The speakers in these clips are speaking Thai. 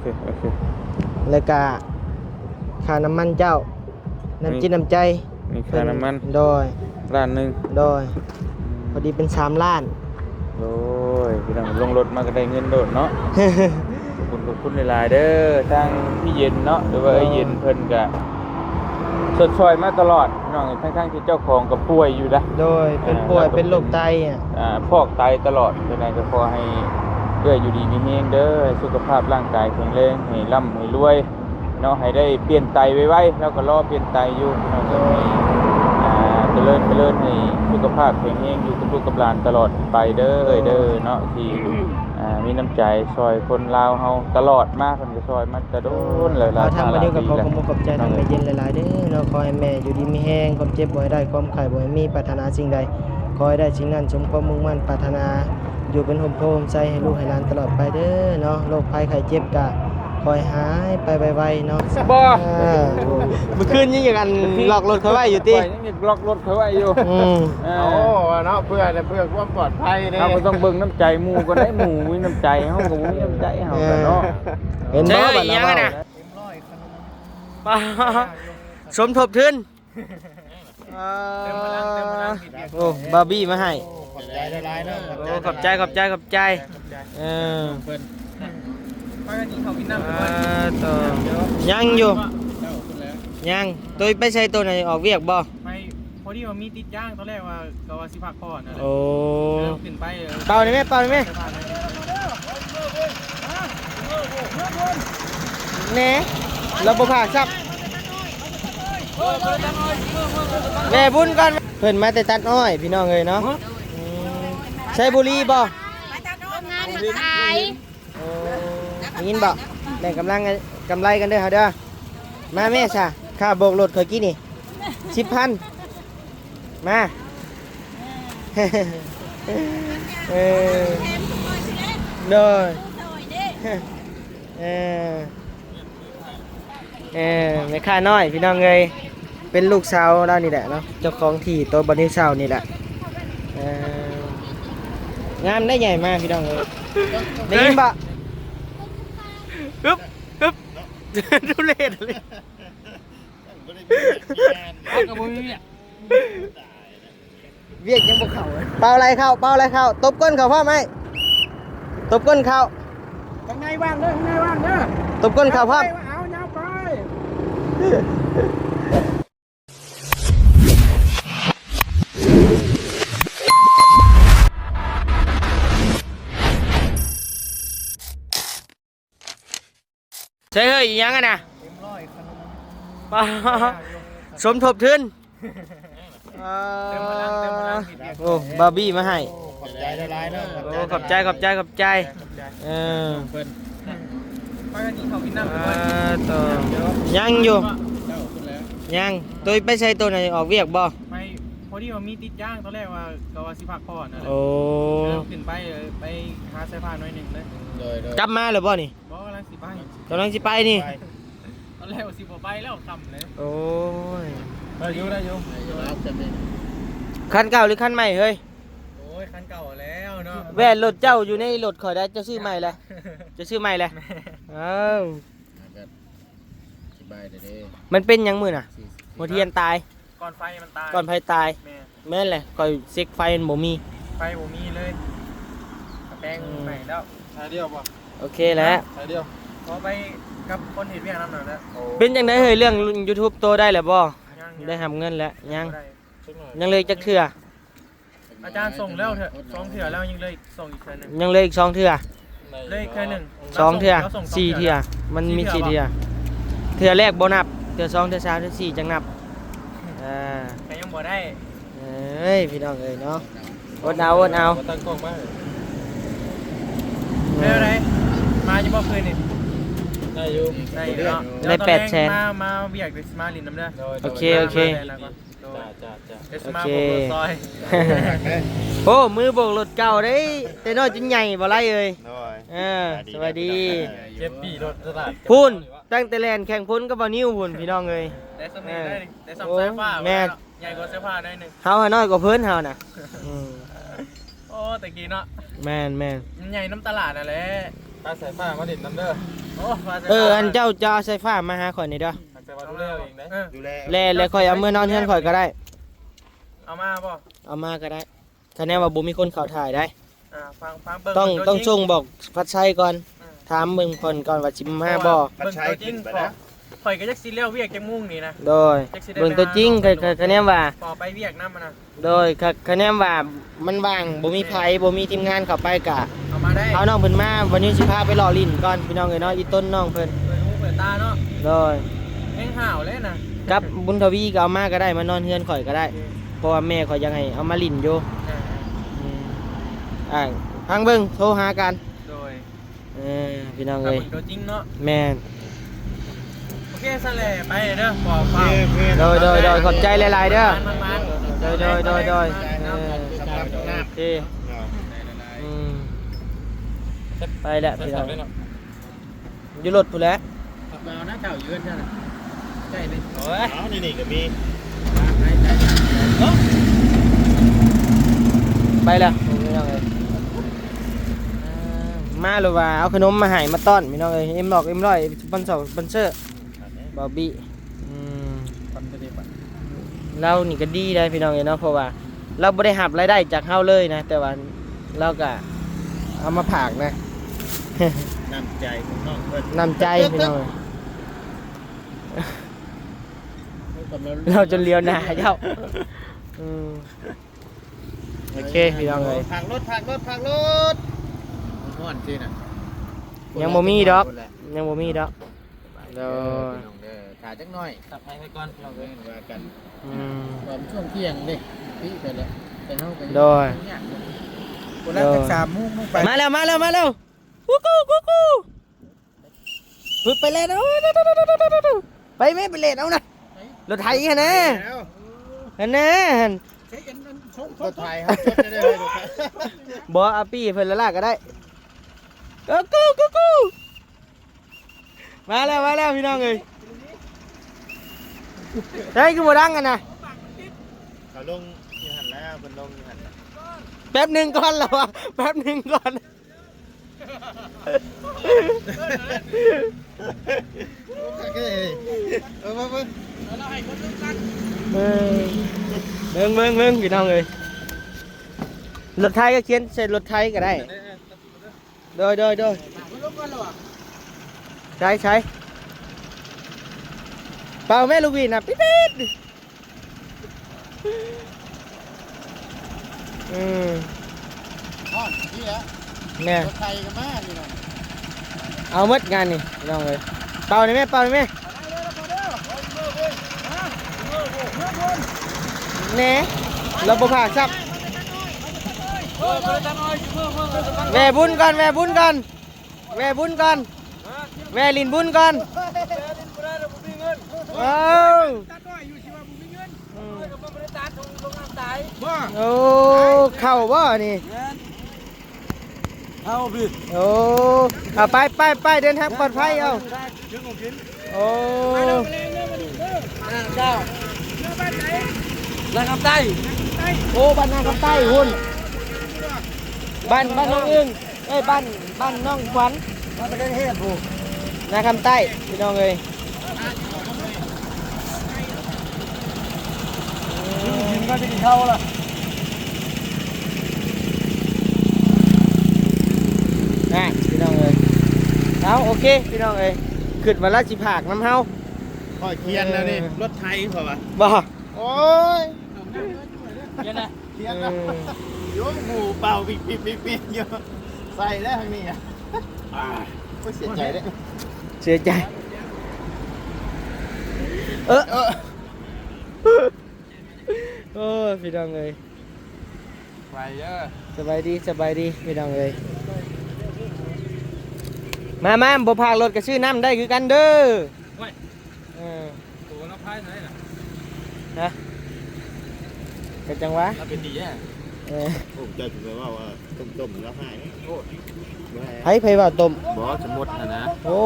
เคแล้วก็ค่าน้ำมันเจ้าน้ำจิตน้ำใจมีค่าน้ำมันโดยล้านหนึ่งโดยพอดีเป็น3 ล้านโดยพี่น้องลงรถมาก็ได้เงินโดดเนาะ ขอบคุณหลายๆเด้อทางพี่เย็นเนาะหรือว่าไอ้เย็นเพิ่นก็สดช่วยมาตลอดพี่น้องทั้งที่เจ้าของก็ป่วยอยู่นะโดยเป็นป่วยเป็นโรคไตพอกไตตลอดฉะนั้นก็ขอให้เอื้ออยู่ดีมีแรงเด้อสุขภาพร่างกายแข็งแรงให้ร่ำให้รวยเนาะให้ได้เปลี่ยนไตไวๆแล้วก็รอเปลี่ยนไตอยู่เนาะก็ให้เจริญให้สุขภาพแข็งแรงอยู่กับลูกกับหลานตลอดไปเด้อเนาะที่มีน้ำใจซอยคนลาวเฮาตลอดมาเพิ่นก็ซอยมาแต่โดนหลายๆทางมาเดียวกับขอบใจทางแม่เย็นหลายๆเด้อเนาะขอให้แม่อยู่ดีมีแรงความเจ็บบ่ให้ได้ความไข้บ่ให้มีปรารถนาสิ่งใดขอให้ได้สิ่งนั้นสมความมุ่งมั่นปรารถนาอยู่เป็นห่มโพร่มใจให้ลูกให้หลานตลอดไปเด้อเนาะโรคภัยไข้เจ็บก็คอยหายไปไวๆเนาะบ่เมื่อคืนยังกันล็อกรถเขาไว้อยู่ติยังล็อกรถเขาไว้อยู่โอ้เนาะเพื่อความปลอดภัยเด้เราก็ต้องเบิ่งน้ำใจหมู่ก็ได้หมู่มีน้ำใจเฮาก็มีน้ำใจเฮาก็เนาะเห็นบ่บัดนั้นน่ะป้าสมทบทุนโอ้บาร์บี้มาให้ขอบใจหลายๆเนาะโอ้ขอบใจเพิ่นไปกันนี่เขากินน้ำต่อยังอยู่ยังตัวไปใช้ตัวไหนออกเวียกบ่ไปพอดีว่ามีติดย่างตอนแรกว่าก็ว่าสิพักผ่อนนั่นแหละโอ้ขึ้นไปเป่าได้ไหมแหน่เราบ่พากซับแม่บุญก่อนเพิ่นมาแต่ตัดอ้อยพี่น้องเอ้ยเนาะใช้บุหรี่บ่ยินบอกแบ่งกำไรกันเด้อเฮาเด้อมาแม่ซะค่าโบกรถเคยกี่นี่ 10,000 มาโดยไม่ค่าน้อยพี่น้องเอ้ยเป็นลูกสาวแล้วนี่แหละเนาะเจ้าของที่โตบันนี้สาวนี่แหละงามได้ใหญ่มากพี่น้องเอ้ยได้ยินบ่ฮึบดูเล่นเลยเวียกยังบ่เข่าเป่าอะไรเข้าตบก้นเขาพ่อไหมตบก้นเขาข้างในว่างเด้อตบก้นเขาพ่อเอายาวไปใช่เฮ้ยยังไงนะสมทบทุนโอ้บาร์บี้มาให้ขอบใจหลายๆเนาะโอ้ขอบใจเพิ่นไปกันนี่เขากินน้ำต่อยังอยู่ยังตัวไปใช้ตัวไหนออกเวียกบ่ไปพอดีว่ามีติดย่างตอนแรกว่าก็ว่าสิพักผ่อนนั่นแหละโอ้ขึ้นไปหาสายพานหน่อยหนึ่งเลยกลับมาหรือบ่นี่บ่กำลังสิไปนี่ตอนแรกว่าสิบ่ไปแล้วค่ำเลยโอ้ยได้อยู่คันเก่าหรือคันใหม่เฮ้ยโอ้ยคันเก่าแล้วเนาะแว่นรถเจ้าอยู่ในรถข่อยได้จะซื้อใหม่เลยมันเป็นยังมือน่ะหัวเทียนตายก่อนไฟมันตายก่อนไฟตายแม่นแหละก่อยเซ็กไฟมันบ่มีเลยแปลงใหม่แล้วทายเดียวป่ะโอเคแล้วทายเดียวขอไปกับคนเห็นเวียงน้ำหน่อยนะเป็นจังได๋เฮ้ยเรื่อง YouTube โตได้แล้วบ่ได้ทำเงินแล้วยังเลยจักเทื่ออาจารย์ส่งแล้วเถอะ2เทื่อแล้วยังเลยส่งอีกเทื่อนึงยังเลยอีก2เทื่อเลยแค่1 2เทื่อ4เทื่อมันมี4เทื่อเทื่อแรกบ่นับเทื่อ2เทื่อ3เทื่อ4จังนับแต่ยังบ่ได้เอ้ยพี่น้องเอ้ยเนาะอดเอาตั้งกล้องมาได้อะไรมาจะบ่คืนนี่ได้อยู่เนาะได้800,000มาเบียกมาลินน้ำเด้อโอเคโอ้มือโบกรถเก่าได้แต่น้อยจนใหญ่บ่ไรเอ้ยสวัสดีเจ็บปีรถตลาดพุ่นตั้งแต่แลนแข่งพุ่นก็บ่นิ้วพุ่นพี่น้องเอ้ยได้สมัยได้2สายฟ้าแม่ใหญ่กว่าสายฟ้าได้นึงเฮาน้อยกว่าเพิ่นเฮาน่ะโอ้ตะกี้เนาะแม่นใหญ่น้ำตลาดนั่นแหละ ปลาสายฟ้ามาดิดน้ำเด้อโอ้ปลาสาย อันเจ้าจะเอาสายฟ้ามาหาข่อยนี่เด้อ แต่ว่าดูแลเองได้ดูแล แล้วข่อยเอามือนอนเฮือนข่อยก็ได้ เอามาป่ะ เอามาก็ได้คะแนนว่าบ่มีคนเข้าถ่ายได้ ฟังเบิ่ง ต้องส่งบอกพัดชัยก่อนถามเบิ่งเพิ่นก่อนว่าสิมาบ่ เบิ่งตัวจริงพอข่อยก็จักสิเลี้ยวเวียกจังมุ่งนี่นะ โดยเบิ่งตัวจริงคะแนนว่า พอไปเวียกนำมันน่ะ โดยคะแนนว่ามันว่างบ่มีไผบ่มีทีมงานเข้าไปกะ เอามาได้ เอาน้องเพิ่นมาวันนี้สิพาไปรอลิ้นก่อนพี่น้องเอ้ยเนาะอีต้นน้องเพิ่น เปิดหูเปิดตาเนาะ โดย เอ็งห่าวเลยนะ กับบุญทวีก็เอามาก็ได้มานอนเฮือนข่อยก็ได้เพราะว่าแม่ข่อยยังให้เอามาลิ้นอยู่พังเบิ่งโทรหากัน โดย พี่น้อง ถ้า เอ้ย เบิ่งตัวจริงเนาะ แม่น โอเคซะแหละไปเด้อปอเฝ้า โดยขอบใจหลายๆเด้อ มัน โดย สำหรับ โอเคไปแล้วพี่น้องอยู่รถพุ่นแหล้ว มาหน้าเก่ายืนใช่ไหมใช่เลยโอ้ย เอานี่ก็มี ไปแล้วพี่น้องเอ้ยมาหรือว่าเอาขนมมาให้มาต้อนพี่น้องเอ้ยเอ็มหลอกเอ็มร้อยสปอนเซอร์บอบบี้เรานี่ก็ดีได้พี่น้องเอ้ยเนาะเพราะว่าเราบ่ได้หับรายได้จากเฮาเลยนะแต่ว่าเราก็เอามาผากนะ น้ำใจของน้องเพิ่น นำใจพี่น้องเราจนเลียวหน้าเจ้าโอเคพี่น้องเลย ผักรถ ม่วนสิน่ะ ยังบ่มีดอกยังบ่มีดอกโดย ถ่ายจักหน่อยตัดให้ก่อนเราเลยว่ากัน Ừ. ตอนช่วงเที่ยงดิพี่ไปแล้วแต่เฮาก็ โดย คนละ3 โมงไป มาแล้วกูปึ๊บไปเลยไปไม่ไปเลยเอานะรถไถฮะนะฮะนะ รถไทยครับรถได้เลยรถไทย บ่อาปี้เพิ่นละลากก็ได้กูมาแล้วพี่น้องเอ้ยเฮ้ยคือบ่ดังกันนะ เขาลงอยู่หันแล้วเพิ่นลงอยู่หันแล้ว แป๊บหนึงก่อนแล้วอะแป๊บหนึงก่อน มาเพิ่น เบิ่งพี่น้องเอ้ยรถไทยก็เขียนใส่รถไทยก็ได้โดยใช้เป่าแม่ลูกวีนะปิ๊ดนี่แหละ แม่ รถไทยก็มานี่น่ะ เอาหมดงานนี่พี่น้องเอ้ยเป่าได้ไหมแหน่เราบ่ผากซับแม่บุญก่อนแม่ลินบุญก่อนเอาโอ้เข่าบ่นี่ เอาพี่ โอ้เอาไปเดินทางปลอดภัยเอาโอ้ เจ้าแล้วคำใต้ โอ้บ้านนาคำใต้หุ่นบ้านน้องอึ้งเอ้ยบ้านน้องขวัญ มาประเทศผู้ นาคำใต้พี่น้องเอ้ย กินก็จะกินข้าวละ นะพี่น้องเอ้ยเอาโอเคพี่น้องเอ้ยขึ้นมาละสิผากน้ำเฮา ค่อยเคียนแล้วนี่รถไทยเปล่าวะ บ่ โอ้ย เย็นนะ เคียนแล้วโยมหมูเป่าปิดเยอะใส่ได้ทางนี้อ่ะก็เสียใจเด้ เสียใจโอ้พี่น้องเอ้ย ไปเยอะ สบายดีพี่น้องเอ้ยมาบ่พากรถก็ซื้อน้ำได้คือกันเด้อ ตัวเราพายไหนล่ะ นะกันจังวะ เราเป็นดีอ่ะ ผมจะถือว่าต้มแล้วหายโอ้ ไผว่าต้ม บอสมดนะ โอ้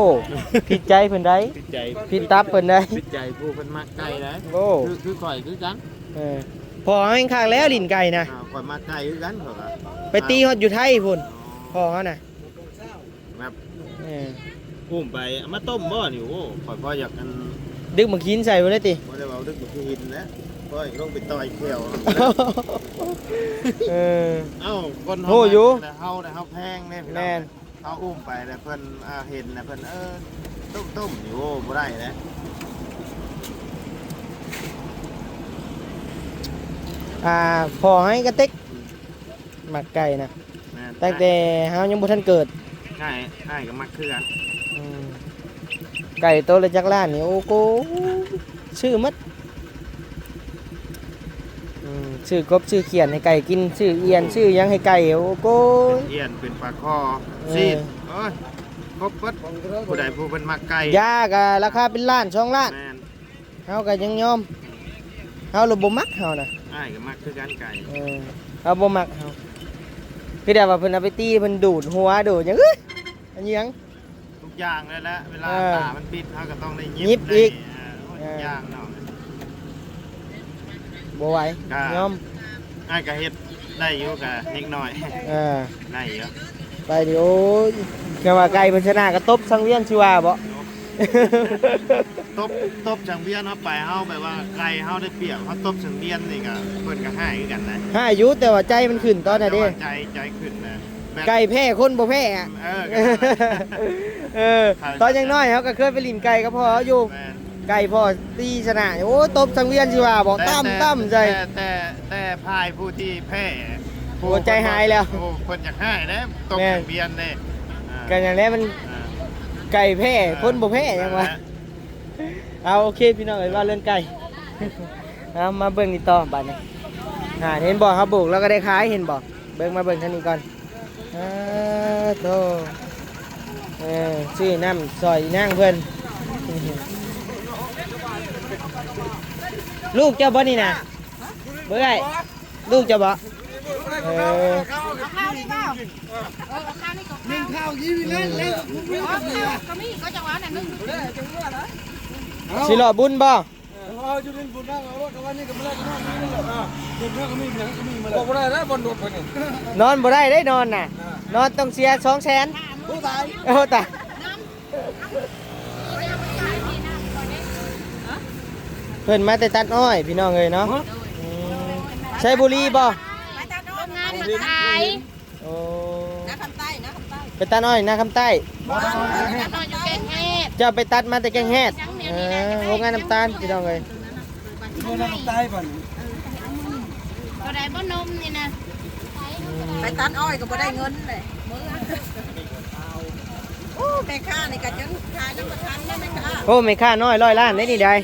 ผิดใจเพิ่นได้ ติดใจ ผิดตับเพิ่นได้ ติดใจผู้เพิ่นมากไก่นะ โอ้ คือข่อยคือกัน พอแม่งข้างแล้วลิ้นไก่นะ ข่อยมากไก่คือกันข่อย ไปตีฮอดอยู่ไทยพุ่นพอเขาน่ะ แบบ อุ้มไปเอามาต้มบ่นี่โอ้ข่อยพออยากกัน ดึกมากินใส่บ่ได้ติ บ่ได้เว้าดึกบ่คือหินนะข่อยลงไปต่อยแก้ว เออ เอ้าคน โอ้อยู่ แต่เฮาแพงแม่พี่น้อง แม่น เฮาอุ้มไปแล้วเพิ่นเห็นแล้วเพิ่นต้มนี่โอ้บ่ได้นะ พอให้กระติกหมักไก่นะ แม่น ตั้งแต่เฮายังบ่ทันเกิด ง่ายก็มักคือกัน อืมไก่ตัวละจักล้านนี่โอ้โหชื่อมัดชื่อกบชื่อเขียนให้ไก่กินชื่อเอียนชื่อหยังให้ไก่โอ้โห เอียนเป็นปลาคอ เออ ซีดโอ้ยครบเบิดผู้ใดผู้เพิ่นมักไก่ ยาก็ราคาเป็นล้าน2 ล้าน แม่น เฮาก็ยังยอมเฮาเลยบ่มักเฮาน่ะ อ้ายก็มักคือกันไก่ เฮาบ่มักเฮาพี่ได้ว่าเพิ่นเอาไปตีเพิ่นดูดหัวดูดหยังเอ้ยอันหยัง ทุกอย่างเลยแหละเวลา เออ ตามันปิดเฮาก็ต้องได้ ยิบอีก ได้ทุกอย่างเนาะ บ่ไหว ครับ ยอม อ้ายก็เฮ็ดได้อยู่ก็นิดหน่อย ได้อยู่ ไปดิโอ้ยแค่ว่าไก่เพิ่นชนะก็ตบสังเวียนสิว่าบ่ ตบจังเบียนเฮาไปเฮาแบบว่าไก่เฮาได้เปรียบเฮาตบจังเบียนนี่ก็เพิ่นก็ให้คือกันนะ ห้าอยู่แต่ว่าใจมันขึ้นตอนน่ะเด้ แต่ว่าใจขึ้นนะแบบ ไก่แพ้คนบ่แพ้อะ เออก็นั่นแหละตอนยังน้อยเขาก็เคยไปลินไก่ก็พออยู่ แม่น ไก่พอตีชนะโอ้ตบสังเวียนสิว่าบอกตั้มใจ แต่พายผู้ที่แพ้ โอ้ใจหายแล้ว โอ้คนอยากให้นะตก แม่น จังเบียนเด้อ่า กันอย่างนี้มัน อ่า ไก่แพ้คนบ่แพ้ยังวะเอาโอเคพี่น้องเอ้ยว่าเรื่องไก่ เอามาเบิ่งนี่ต่อบัดนี้เห็นบ่ครับบุกแล้วก็ได้ขายเห็นบ่เบิ่งมาเบิ่งท่างนี้ก่อนโธ่ชื่อน้ำซอยนางเพิ่นลูกเจ้าบ่นี่นะเบิ่งไอ้ลูกเจ้าบ่นึ่งข้าวยี่วิเล่นเล่น ก็มีก็จังหวะนั้นนึง สิรอบุญบ่ เอาอยู่ดินบุญนั่งเอารถกันวันนี้ก็มาเล่นนั่งนี่แหละบุญนั่งก็มีเพียงก็มีมาเลยบอกว่าได้แล้วบอลโดดไปนี่ นอนบ่ได้ได้นอนน่ะนอนต้องเสีย200,000 ผู้ตาย โอ้ตายเพิ่นมาแต่ตัดอ้อยพี่น้องเอ้ยเนาะใช้บุหรี่บ่ ไปตัดโรงงานมันตาย โอ้ นะคำใต้นะคำใต้ ไปตัดอ้อยนาคำใต้ ตัดนอนอยู่แกงเฮ็ด เจ้าไปตัดมาแต่แกงแฮดโรงงานน้ำตาลพี่น้องเอ้ย โดนน้ำตายบ่น ก็ได้บ่นมนี่นะไปตัดอ้อยก็บ่ได้เงินเลยมื้อโอ้แม่ค้านี่ก็จังขายน้ำประทันนะแม่ค้า โอ้ไม่ค่าน้อย100 ล้านได้นี่ได้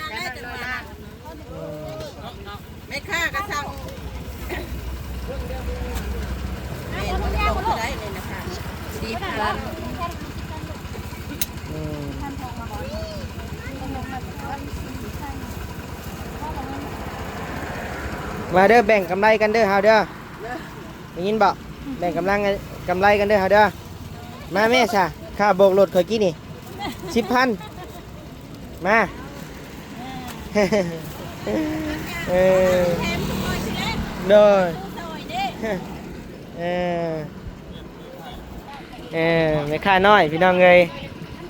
แม่ค้าก็สั่งแม่มันตกเท่าได้เลยนะคะ10,000 มาเด้อแบ่งกำไรกันเด้อเฮาเด้อได้ยินบ่แบ่งกำไรกันเด้อเฮาเด้อมาแม่ซะค่าโบกรถข่อยกี่นี่ 10,000 มาเออโดยไม่ค่าน้อยพี่น้องเอ้ย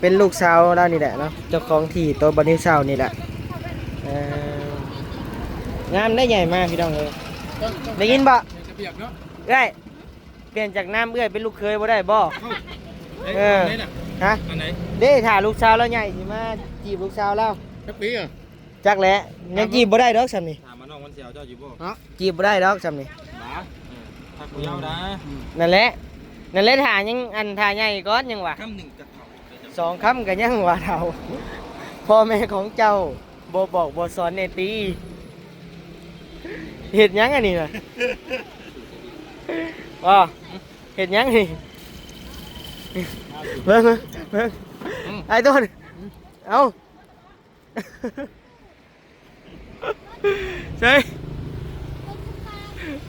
เป็นลูกสาวเรานี่แหละเนาะเจ้าของที่ตัวบันทึกเสานี่แหละงามได้ใหญ่มากพี่น้องเอ้ยได้ยินบ่ จะเปียกเนาะ เอ้ยเปลี่ยนจากน้ำเอ้ยเป็นลูกเคยบ่ได้บ่ฮะ อันไหน เด้ถ่าลูกสาวแล้วใหญ่สิมาจีบลูกสาวแล้ว จักปีอ่ะ จักแหละยังจีบบ่ได้ดอกซำนี่ ถามมาน้องวันเสียวเจ้าอยู่บ่ จีบบ่ได้ดอกซำนี่ บ้าถ้ากูยาวนะ นั่นแหละถ่ายังอันถ่าใหญ่ก้อนยังวะ คำหนึ่งจะเข่า สองคำกันยังว่าเท่าพ่อแม่ของเจ้าบ่บอกบ่สอนในตีเห็ดหยังอันนี้น่ะอ๋อเห็ดหยังนี่เบิ่งไอ้ต้นเอาใช่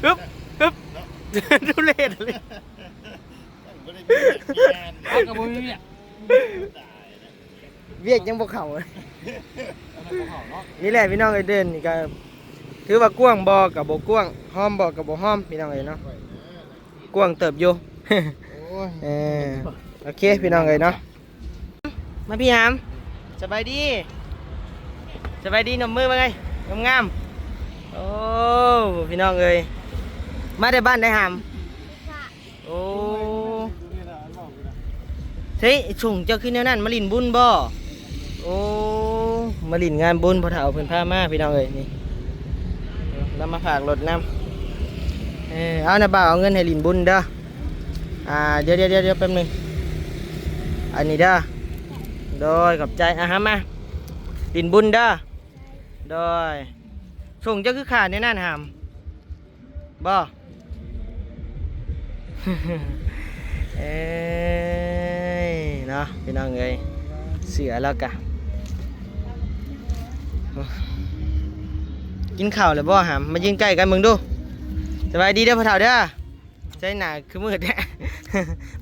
ฮึบดูเล่นเลย เอากระบุยเนี่ย เวียกยังบ่เข้าเลยนี่แหละพี่น้องไอเดินนี่ก็ถือว่ากว้างบ่กับบ่กว้างห้อมบ่กับบ่ห้อมพี่น้องเอ้ยเนาะกว้างเติบอยู่ โอเคพี่น้องเอ้ยเนาะ มาพี่หามสบายดีสบายดีหนุ่มมือมาไงงามๆโอ้พี่น้องเอ้ยมาได้บ้านได้หามโอ้เฮ้ยส่งเจ้าขึ้นแนวนั้นมาลินบุญบ่โอ้มาลินงานบุญพอเฒ่าเพิ่นพามาพี่น้องเอ้ยนี่แล้วมาฝากรถน้ำเอานะบ่าวเอาเงินให้ลินบุญเด้อเดี๋ยวแป๊บนึงอันนี้เด้อโดยขอบใจฮะมาลินบุญเด้อโดยส่งเจ้าคือขาดในนั่นหามบ่ เอ้ยเนาะพี่น้องเอ้ยเสือแล้วกะกินข้าวเลยบ่หามมายืนใกล้กันมึงดูสบายดีเด้อพ่อเฒ่าเด้อใจหนาคือมืดแท้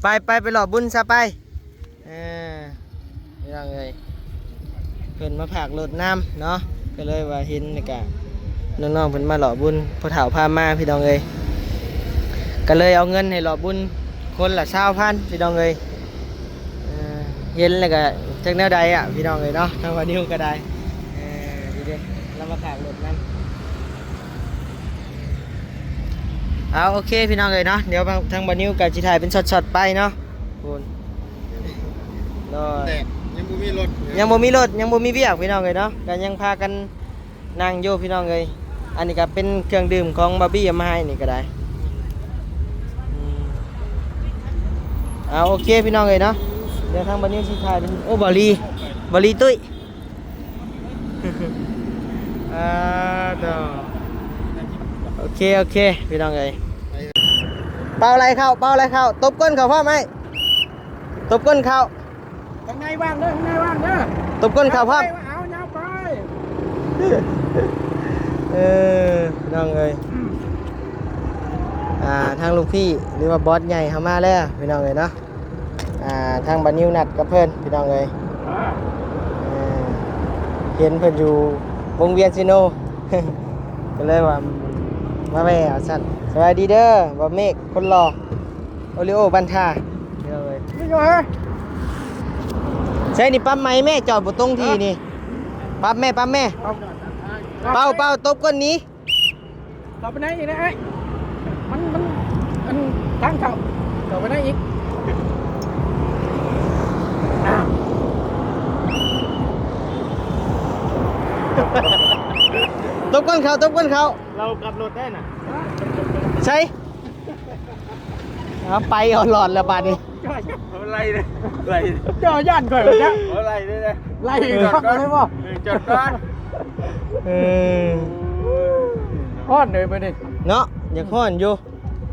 ไปหล่อบุญซะไปพี่น้องเอ้ยเพิ่นมาผากรถน้ำเนาะก็เลยว่าเห็นนี่กะน้องๆเพิ่นมาหล่อบุญพ่อเฒ่าพามาพี่น้องเอ้ยก็เลยเอาเงินให้หล่อบุญคนละ20,000พี่น้องเอ้ยเห็นแล้วก็จักแนวใดอ่ะพี่น้องเอ้ยเนาะทางวันนี้ก็ได้ดีเด้เรามาผากรถน้ำเอาโอเคพี่น้องเอ้ยเนาะเดี๋ยวทางบันนิวกับจิถ่ายเป็นช็อตๆไปเนาะคุณแต่ยังบ่มีรถ ยังบ่มีรถยังบ่มีเวียกพี่น้องเอ้ยเนาะก็ยังพากันนั่งอยู่พี่น้องเอ้ยอันนี้ก็เป็นเครื่องดื่มของบาร์บี้เอามาให้นี่ก็ได้เอาโอเคพี่น้องเอ้ยเนาะเดี๋ยวทางบันนิวสิถ่ายเป็นโอ้บาลีตุ้ยโอเคพี่น้องเอ้ยเป่าอะไรเข้าตบก้นเขาพ่อไหมตบก้นเขา ข้างในว่างเด้อตบก้นเขาพ่อ เอายาวไป น้องเอ้ยทางลูกพี่หรือว่าบอสใหญ่เข้ามาแล้วพี่น้องเอ้ยเนาะทางบานิวนัดกับเพิ่นพี่น้องเอ้ยเห็นเพิ่นอยู่วงเวียนซิโน ก็เลยว่ามาแม่เอาสั่นสวัสดีเด้อบ่เมฆคนรอโอริโอบันทาเด้อเว้ย นี่อยู่ฮะ ใช่นี่ปั๊มไหมแม่จอดบ่ตรงที่นี่ปั๊มแม่เป่าตบก้นนี้ ต่อไปไหนอีกนะไอ้มันทางเขาต่อไปไหนอีกตบก้นเขาเรากลับรถได้น่ะ ใช่เอาไปเอาหลอดแล้วบาดนี้ ไล่เลยไล่เจ้าย่านก่อนเลยนะไล่เลยไล่ก่อนเลยป่ะจอดก่อนฮ้อนเลยไปดิ เนาะอยากฮ้อนอยู่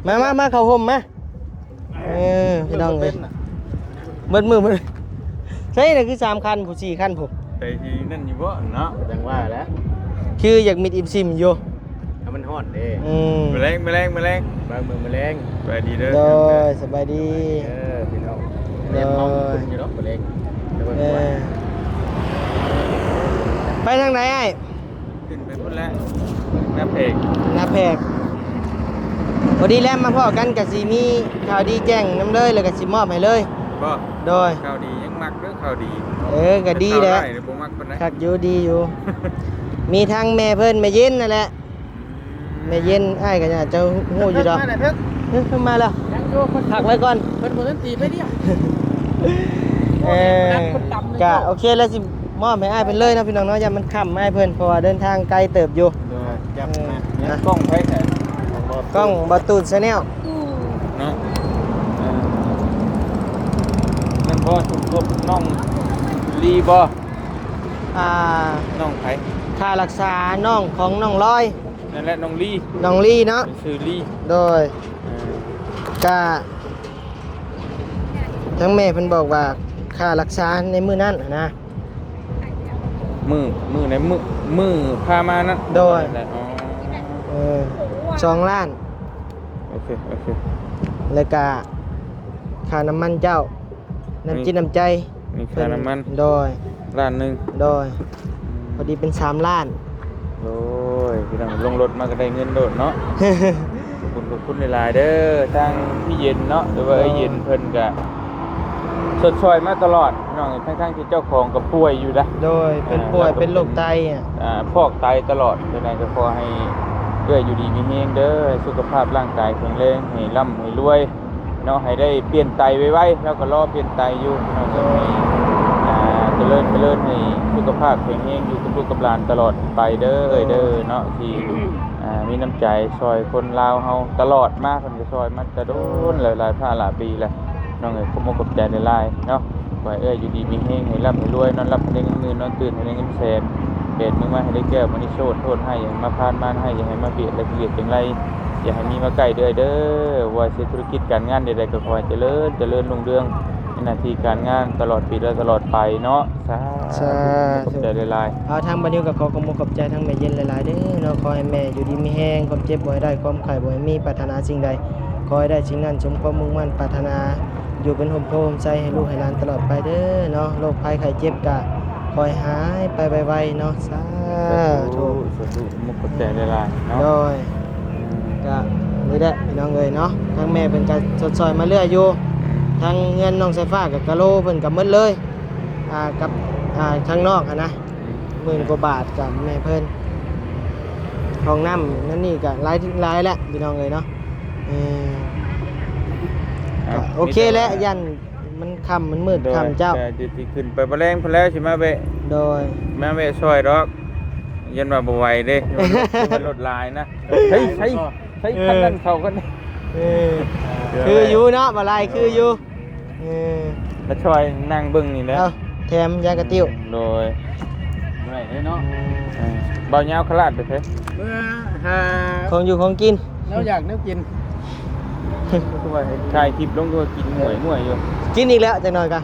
มาเข้าห่มมาพี่น้องเอ้ยเบิดมือใช่น่ะคือ3คันผู้4คันผม แต่ที่นั่นอยู่บ่เนาะ จังว่าแล้ว คืออยากมิดอิมซิมอยู่ ถ้ามันฮอดเด้ แมลง บางมือแมลง ไปดีเด้อ โดยสบายดี พี่น้องเรียนห้องขึ้นอยู่เนาะแมลงแต่ว่า ไปทางไหนไอ้ ขึ้นไปพุ่นแล้วน้าเพก นาแพกพอดีแล้วมาพ่อกันกับสีมีข่าวดีแจ้งน้ำเลยแล้วก็สิมอบให้เลย บ่ โดย ข่าวดียังมักเด้อข่าวดี ก็ดีแหละ ข่าวร้ายเดี๋ยวบ่มักปานใด คักอยู่ดีอยู่ มีทั้งแม่เพิ่นแม่เย็นนั่นแหละแม่เย็นอ้ายก็จะฮู้อยู่ดอก มาไหนเพิ่น เพิ่นมาแล้ว ยังอยู่คน พักไว้ก่อน คนบนตีไปเนี่ย กะโอเคแล้วสิมอบให้อ้ายเพิ่นเลยนะพี่น้องเนาะอย่ามันค่ำอ้ายเพิ่นเพราะว่าเดินทางไกลเติบอยู่ จับนะ นะกล้องไผแท้ กล้องบ่ตูน Channel เนาะนั่นบ่ถูกครบน้องลีบ่ น้องไผ ค่ารักษาน้องของน้องลอย นั่นแหละน้องลี น้องลี่เนาะ ชื่อลี โดยกะทั้งแม่เพิ่นบอกว่าค่ารักษาในมื้อนั้นนะ มือไหนมือพามานั่น โดย อ๋อ 2 ล้าน โอเค แล้วก็ค่าน้ำมันเจ้า น้ำจิตน้ำใจ มีค่าน้ำมัน โดย ล้านหนึง โดย พอดีเป็น3 ล้าน โอ้ยพี่น้องลงรถมาก็ได้เงินโดดเนาะ ขอบคุณหลายๆเด้อทางพี่เย็นเนาะหรือว่าไอ้เย็นเพิ่นก็ สดซอยมาตลอดน้องทั้งที่เจ้าของก็ป่วยอยู่นะ โดยเป็นป่วยเป็นโรคไตอ่ะ ฟอกไตตลอดดังนั้นก็ขอให้อยู่ดีมีแรงเด้อให้สุขภาพร่างกายแข็งแรงให้ร่ำให้รวยเนาะให้ได้เปลี่ยนไตไวๆแล้วก็รอเปลี่ยนไตอยู่เนาะก็ให้เจริญให้สุขภาพแข็งแรงอยู่กับลูกกับหลานตลอดไปเด้อเด้อเนาะที่มีน้ำใจซอยคนลาวเฮาตลอดมาเพิ่นก็ซอยมาแต่โดนหลายๆหลายปีแล้วน้องเอ้ยขอบคุณขอบใจหลายๆเนาะขอให้อยู่ดีมีแรงให้ร่ำให้รวยนอนหลับให้ได้เงินหมื่นนอนตื่นให้ได้เงินแสนเบ็ดมึงมาให้ได้แก้วมานิโชดโทษให้อย่ามาพานมานให้อย่าให้มาเบียดและเกลียดจังไรอย่าให้มีมาใกล้เด้อว่าสิธุรกิจการงานใดๆก็ขอให้เจริญรุ่งเรืองในหน้าที่การงานตลอดปีและตลอดไปเนาะสาธุขอบใจหลาย เอาทางบัดนี้ก็ขอขอบใจทางแม่เย็นหลายๆเด้อเนาะขอให้แม่อยู่ดีมีแรงความเจ็บบ่ให้ได้ความไข้บ่ให้มีปรารถนาสิ่งใดขอให้ได้สิ่งนั้นสมความมุ่งมั่นปรารถนาอยู่เป็นห่มโพร่มใจให้ลูกให้หลานตลอดไปเด้อเนาะโรคภัยไข้เจ็บก็ขอให้หายไปไวๆเนาะสา ๆ ธุ สาธุมุกขอบใจหลายๆเนาะ โดยก็นี่แหละพี่น้องเอ้ยเนาะทางแม่เพิ่นก็สดซอยมาเรื่อยอยู่ทางเงินน้องสายฟ้ากับกะโลเพิ่นก็หมดเลยกับทางนอกนะ10,000 กว่าบาทกับแม่เพิ่นห้องน้ำนั่นนี่ก็หลายแล้วพี่น้องเอ้ยเนาะก็โอเคแล้วยันมันค่ำมันมืดค่ำเจ้า จะขึ้นไปบ่แรงพุ่นแล้วสิมาเวะ โดย มาเวะซอยดอกยันว่าบ่ไหวเด้มันรถลายนะเฮ้ยใช้คันนั้นเข้ากัน คืออยู่เนาะบ่ลายคืออยู่แล้วซอยนั่งเบิ่งนี่แหละ เอาแถมยากระติ้ว โดยไรเนาะเบาเงาขลาดไปเถอะ เมื่อหา ของอยู่ของกิน แล้วอยากนึกกิน คือว่าถ่ายคลิปลงก็กินหวยอยู่ กินอีกแล้วจังหน่อยกะ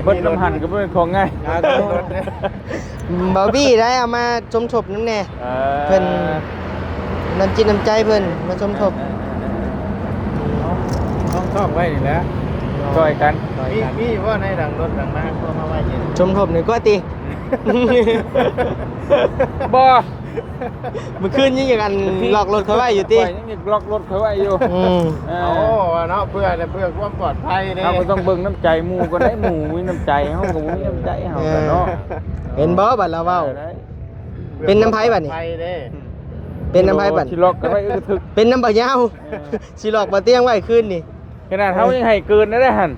เบิ้ลน้ำหันก็เป็นของง่าย บาร์บี้ได้เอามาชมทบน้ำแน่เพิ่นน้ำจิตน้ำใจเพิ่นมาชมทบ ต้องชอบไว้นี่แหละ ช่วยกัน มีว่าในดังรถดังมาก็มาไว้เย็น ชมทบหน่อยก็ติ บ่ เมื่อคืนยังกันหลอกรถเขาไว้อยู่ติ ยังล็อกรถเขาไว้อยู่ โอ้เนาะเพื่อความปลอดภัยเด้ เราก็ต้องเบิ่งน้ำใจหมู่ก็ได้หมู่มีน้ำใจเฮาก็มีน้ำใจเฮากันเนาะ เห็นบ่บัดเราเว้า เป็นน้ำไผบัดนี่ ไปเด้ เป็นน้ำไผบัด สิล็อกกันไว้อึกทึก เป็นน้ำบ่ยาวสิหลอกบ่เตียงไว้คืนนี่ ขนาดเฮายังให้เกินได้หั่น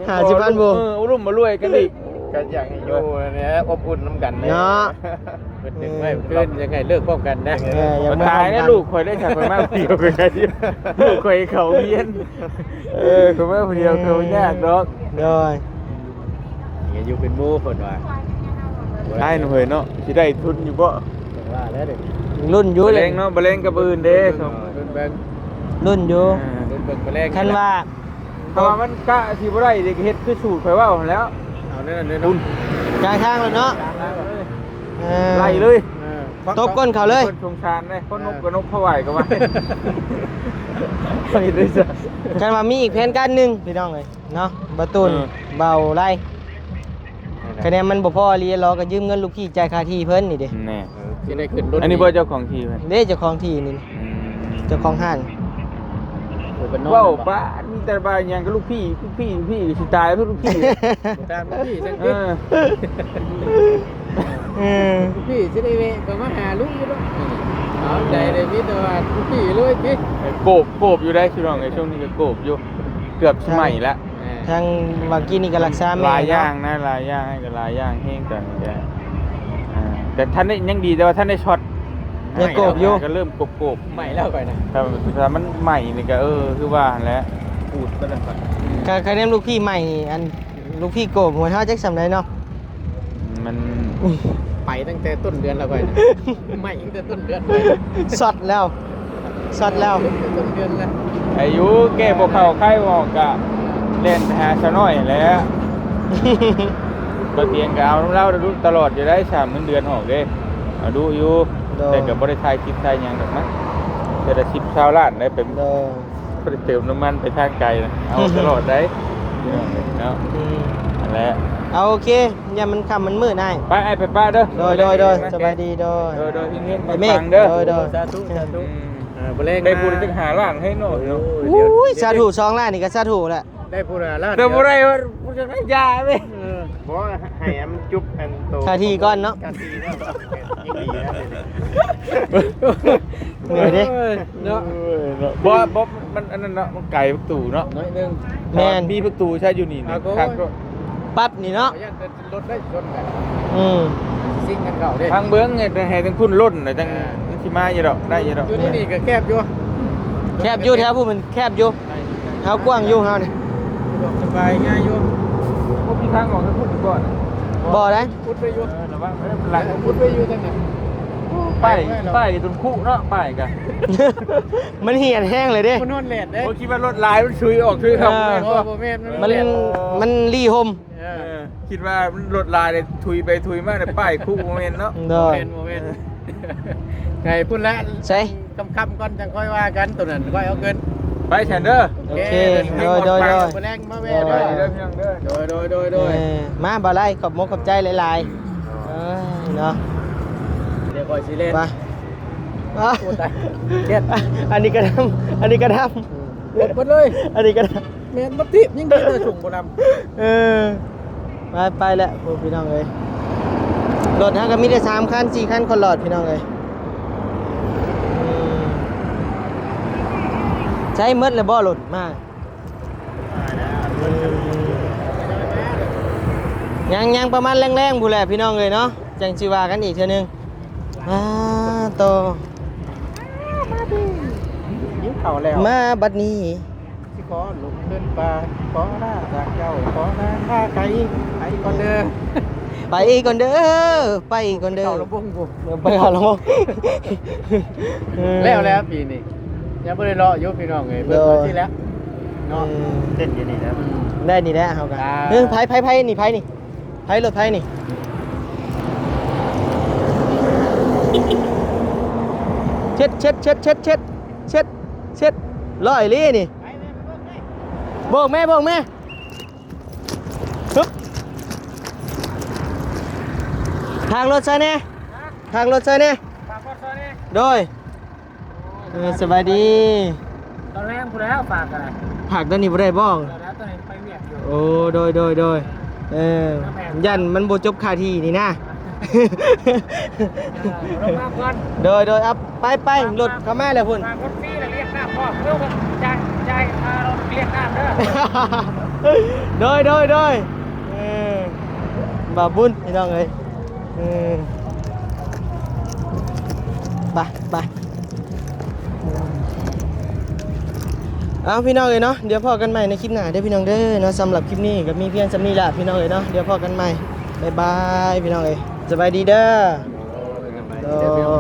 50,000บ่ รุ่มมารวยกันอีก ก็อยากให้อยู่เนี่ยอบอุ่นน้ำกันเลย เนาะ เป็นหนึ่งไม่เกินยังไงเลิกพร้อมกันนะ อย่า มัน มา ตายนะลูกข่อยได้ฉันไปมากเดียวกันไงลูกข่อยเขาเพี้ยนข่อยมาเดียวเขายากดอก โดย อย่าอยู่เป็นหมู่คนว่า ได้หน่อยเนาะสิได้ทุนอยู่บ่ ว่าแล้วเด้อ รุ่นอยู่ บ่ เล แร ย งเนาะบ่แรงกับอื่นเด้ รุ่นเบิ่ง รุ่นอยู่ รุ่นเบิ่งไปแรก คันว่า เพราะว่ามันกะสิบ่ได้เด็กเฮ็ดคือสูตรข่อยว่าแล้ว เอาเด้อเด้อ ทุน กลางทางแล้วเนาะ ไล่เลย ตบก้นเขาเลย คนสงสารเลยคนนกกับนกพะไหวก็ว่าไปด้วยซะ กันว่ามีอีกแผนการหนึ่งพี่น้องเลยเนาะบะตุนเบาไล่คะแนนมันบ่พอเรียนรอก็ยืมเงินลูกพี่จ่ายค่าที่เพิ่นนี่เด้ แน่ สิได้ขึ้นรถ อันนี้บ่เจ้าของที่เพิ่น เด้เจ้าของที่นี่เจ้าของห้าง ว้าวป้ามีแต่บาอย่างกับลูกพี่สิตายแล้วลูกพี่ ตามพี่จัง เอ ซี่ อ พี่สิได้เวะก็มาหาลุงอยู่เนาะเอาใจเลยพี่แต่ว่าพี่เลยพี่ โกบอยู่ได้ชิน้องไอ้ช่วงนี้ก็โกบอยู่เกือบสมัยละ ทางวากี้นี่ก็รักษาแม่ ลายย่างนะลายย่างให้กับลายย่างแห้งกันแกแต่ท่านได้ยังดีแต่ว่าท่านได้ช็อต ยังโกบอยู่ ก็เริ่มโกบ ใหม่แล้วไปนะ แต่มันใหม่นี่ก็คือว่าแล้วปูดก็ได้ก่อน คะแนนลูกพี่ใหม่นี่อันลูกพี่โกบหัวเท้าจักสำไดเนาะ มัน ไปตั้งแต่ต้นเดือนแล้วไปนะใหม่ตั้งแต่ต้นเดือนไป สดแล้วสดแล้ว ต้นเดือนแล้ว อายุแก่บ่เข้าไข้ออกกะเล่นหาซะน้อยแหล้วก็เตียงก็เอาเล่าดูตลอดจะได้3เดือนออกเด้เอาดูอยู่แต่ก็บ่ได้ถ่ายคลิปถ่ายหยังดอกนะแต่ละ10 20ล้านได้เป็น โด บ่ได้เติมน้ำมันไปทางไกลนะเอาตลอดได้เนาะนั่นแหละ เอาโอเคอย่ามันค่ำมันมืดได้ ไปไอ้ไปป้าเด้อ โดยสบายดีโดย โดยเฮงๆ ไอ้เมฆ ปังๆเด้อ โดย สาธุสาธุบ่เล่น ได้บุญจังหาล้างให้หน่อยเนาะ อุ้ยสาธุ2ล้านนี่ก็สาธุแหละ ได้พูดแล้ว เดี๋ยวบ่ได้บ่จะได้ยาเว้ย บ่ให้มันจุ๊บอันโต ค่าที่ก่อนเนาะ ค่าที่แล้วยิ่งดีแล้ว เหนื่อยดิ เนาะบ่มันอันนั้นเนาะมันไก่ประตูเนาะ น้อยนึง แม่น มีประตูใช่อยู่นี่ครับก็ ปั๊บนี่เนาะ ขออนุญาตรถได้ชนกัน อืม ซิ่งกันเก่าเด้ ทางเบื้องไงให้ทั้งคุณล้นน่ะจังสิมาอยู่ดอกได้อยู่ดอก อยู่นี่ก็แคบอยู่ แคบอยู่แถวผู้มันแคบอยู่เฮากว้างอยู่เฮานี่ สบายง่ายอยู่ พวกพี่ทางออกให้พูดถึงก่อน บ่ได้ พุดไปอยู่ ระวังหลัง พุดไปอยู่จังได๋ ป้ายตรงคู่เนาะป้ายกัน มันเหี่ยนแห้งเลยเด้ มันนอนแหลดเด้ ผมคิดว่ารถลายมันชุยออกชุยเข้า บ่แม่น มันรีหม คิดว่ารถลายเลยทุยไปทุยมากเลยป้ายคู่โมเมนต์เนาะ เด้อ บ่แม่นไงพูดแล้ว ใช่ ค่ำๆก่อนจังค่อยว่ากันตัวนั้นค่อยเอาเงิน ไปแชนเดอร์ โอเคโดย แรงมาแม่ ไป เด้อ เด้อพี่น้องเด้อ โดย มาบ่ไล่ขอบมกขอบใจหลายๆเนาะ เดี๋ยวก่อยสิเล่น ไป โอ้ตายเครียด อันนี้ก็ทำอันนี้ก็ท หมดเลย ำอันนี้ก็ท แม่นบ่ติบยิ่งดีแต่ส่งบ่นำ ำไปแล้วพวกพี่น้องเอ้ยรถฮะก็มีได้3คัน4คันคนหลอดพี่น้องเอ้ยใช้หมดเลยบ่รถมายังประมาณแรงๆผู้แหละพี่น้องเอ้ยเนาะจังสิว่ากันอีกเทื่อนึงโต ยิ้มเข่าแล้ว มาบัดนี้ สิขอลุกขึ้นไปขอหน้าจากเจ้าขอหน้าข้าไก่ไก่ก่อนเด้อ ไปก่อนเด้อไปก่อนเด้อ เข่าลำบงกู ไปหาลง แล้วปีนี้ยังบ่ได้รออยู่พี่น้องเอ้ยเบิ่งที่แล้วเนาะ เต้นอยู่นี่แล้ว ได้นี่แหละเฮากัน อ่า ไผนี่ไผนี่ไผรถไผนี่เช็ดร้อยลี่นี่โบกแม่ฮึบทางรถใส่แน่โดยสบายดี ตอนแรกกูแล้วฝากอะไร ผักด้านนี้บ่ได้บ้อง แล้วตอนนี้ไปเวียกอยู่ โอ้โดยยันมันบ่จบคาทีนี่นะ ลงมาก่อน โดยอัพไปรถเข้ามาแล้วพุ่น ฝากรถฟรีแล้วเรียกน้ำพ่อเร็วจ่ายค่ารถเรียกน้ำเด้อ โดยบาบุญพี่น้องเอ้ยไปเอาพี่น้องเอ้ยเนาะเดี๋ยวพอกันใหม่ในคลิปหน้าเด้อพี่น้องเด้อเนาะสำหรับคลิปนี้ก็มีเพียงสำนี้ละพี่น้องเอ้ยเนาะเดี๋ยวพอกันใหม่บ๊ายบายพี่น้องเอ้ยสบายดีเด้อโดย